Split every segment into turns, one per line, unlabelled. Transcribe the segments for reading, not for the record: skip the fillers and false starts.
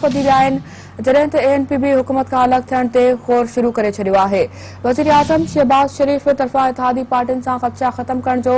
इख़्तिलाफ़ वधी विया आहिनि जॾहिं त ANPB हुकूमत खां अलॻि थियण ते ग़ौर शुरू करे छॾियो आहे। वज़ीर आज़म शहबाज शरीफ़ तरफ़ां इत्तेहादी पार्टियुनि सां ख़दशा ख़त्म करण जो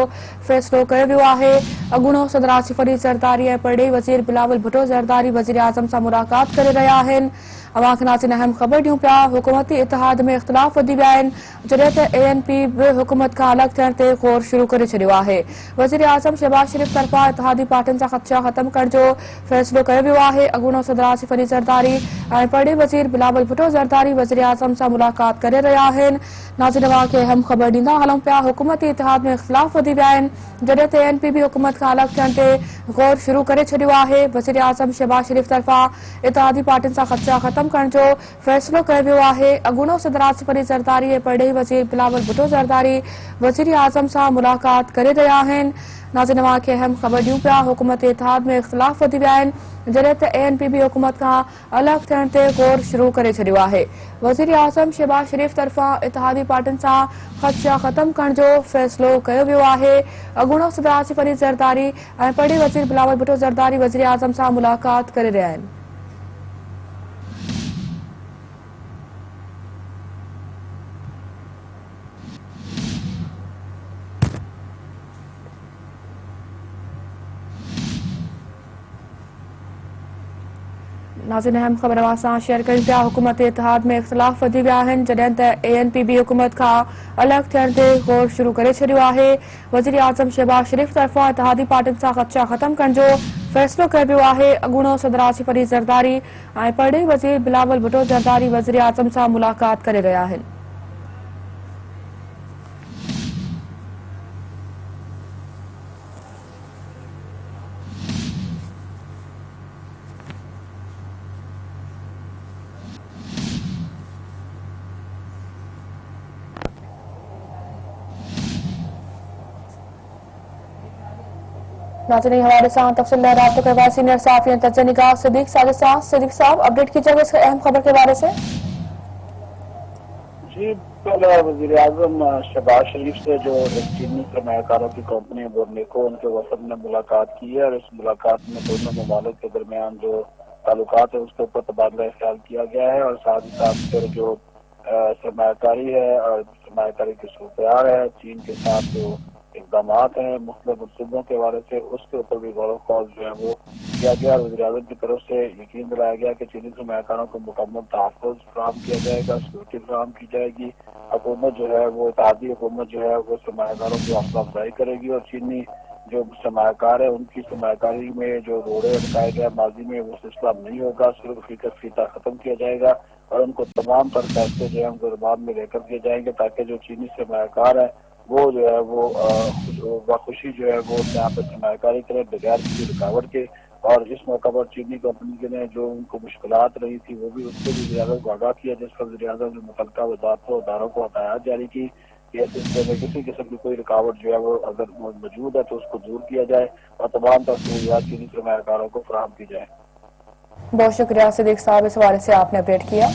फ़ैसिलो कयो वियो आहे। अॻूणो सदर आसिफ अली ज़रदारी ऐं परडे॒ही वज़ीर बिलावल भुट्टो ज़रदारी वज़ीर आज़म सां मुलाक़ात करे रहिया आहिनि। अवां खे नाज़रीन अहम ख़बर ॾियूं पिया। हुकूमती इतिहाद में इख़्तिलाफ़ वधी विया आहिनि जॾहिं त ANPB हुकूमत खां अलॻि थियण ते ग़ौर शुरू करे छॾियो आहे। वज़ीर आज़म शहबाज शरीफ़ तरफ़ां इत्तेहादी पार्टियुनि सां ख़दशा ख़त्म करण जो फ़ैसिलो कयो वियो आहे। अॻूणो सदर आसिफ अली ज़रदारी ऐं परडे॒ही वज़ीर बिलावल भुट्टो ज़रदारी वज़ीर आज़म सां मुलाक़ात करे रहिया आहिनि। नाज़रीन अवां खे अहम ख़बर ॾींदा हलूं पिया। हुकूमती इतिहाद में इख़्तिलाफ़ वधी विया आहिनि जॾहिं त ANPB हुकूमत खां अलॻि थियण ते ग़ौर शुरू करे छॾियो आहे। वज़ीर आज़म शहबाज शरीफ़ तरफ़ां इत्तेहादी पार्टियुनि सां ख़दशा ख़त्म करण जो फ़ैसिलो कयो वियो आहे। अॻूणो सदर आसिफ अली ज़रदारी ऐं परडे॒ही वज़ीर बिलावल भुट्टो ज़रदारी वज़ीर आज़म सां मुलाक़ात करे रहिया आहिनि। नाज़रीन अवां खे अहम ख़बर ॾियूं पिया। हुकूमती इतिहाद में इख़्तिलाफ़ वधी विया आहिनि जॾहिं त ANPB हुकूमत खां अलॻि थियण ते ग़ौर शुरू करे छॾियो आहे। वज़ीर आज़म शहबाज शरीफ़ तरफ़ां इत्तेहादी पार्टियुनि सां ख़दशा ख़त्म करण जो फ़ैसिलो कयो वियो आहे। अॻूणो सदर आसिफ अली ज़रदारी ऐं परडे॒ही वज़ीर बिलावल भुट्टो ज़रदारी वज़ीर आज़म सां मुलाक़ात करे रहिया आहिनि। नाज़रीन अहम ख़बर अवां सां शेयर कयूं पिया। हुकूमती इतिहाद में इख़्तिलाफ़ वधी विया आहिनि जॾहिं त ANPB हुकूमत खां अलॻि थियण ते ग़ौर शुरू करे छॾियो आहे। वज़ीर आज़म शहबाज शरीफ़ तरफ़ां इत्तेहादी पार्टियुनि सां ख़दशा ख़त्म करण जो फ़ैसिलो कयो वियो आहे। अॻूणो सदर आसिफ अली ज़रदारी ऐं परडे॒ही वज़ीर बिलावल भुट्टो ज़रदारी वज़ीर आज़म सां मुलाक़ात करे रहिया आहिनि। नाज़रीन हवाले से तफसील राब्ता करवाए सीनियर सहाफ़ी तजनिगाह सिद्दीक साजिद साहब। सिद्दीक साहब अपडेट कीजिएगा इस अहम खबर के बारे से।
जी कल वज़ीर आज़म शहबाज शरीफ से जो एक चीनी सरमायाकारों की कंपनी बोर्नेको उनके वफद ने मुलाकात की है और इस मुलाकात में दोनों ममालिक के दरमियान जो ताल्लुकात है उसके ऊपर तबादला ख्याल किया गया है और साथ ही साथ फिर जो सरमायाकारी है और सरमायाकारी की सूरत है चीन के साथ जो इकदाम हैं मुख्तलिफ मनसूबों के हवाले से उसके ऊपर भी गौर फौज जो है वो किया गया और वज़ीर आज़म की तरफ से यकीन दिलाया गया कि चीनी सरमायाकारों को मुकम्मल तहफ़्फ़ुज़ फराहम किया जाएगा, सिक्योरिटी फराहम की जाएगी। हुकूमत जो है वो इत्तेहादी हुकूमत जो है वो सरमायाकारों की हौसला अफजाई करेगी और चीनी जो सरमायाकार है उनकी सरमायाकारी में जो रोड़े अटकाए गए माजी में वो सिलसिला नहीं होगा, सिर्फ फीता खत्म किया जाएगा और उनको तमाम तर फैसले जो है उनको जबान में लेकर दिए जाएंगे ताकि जो चीनी सरमायाकार है वो जो है वो बखुशी जो है वो यहाँ पर सरमायाकारी करें बगैर किसी रुकावट के। और इस मौका पर चीनी कंपनी के ने जो उनको मुश्किलात रही थी वो भी उसको भी वज़ीर-ए-आज़म को आगाह किया, जिस पर वज़ीर-ए-आज़म ने मुतल्लिका वज़ारतों और इदारों को हदायत जारी की कि इस सिलसिले में किसी किस्म की कोई रुकावट जो है वो अगर मौजूद है तो उसको दूर किया जाए और तमाम तर सहूलियात चीनी सरमायाकारों को फराहम की जाए।
बहुत शुक्रिया सिद्दीक साहब, इस हवाले से आपने अपडेट किया।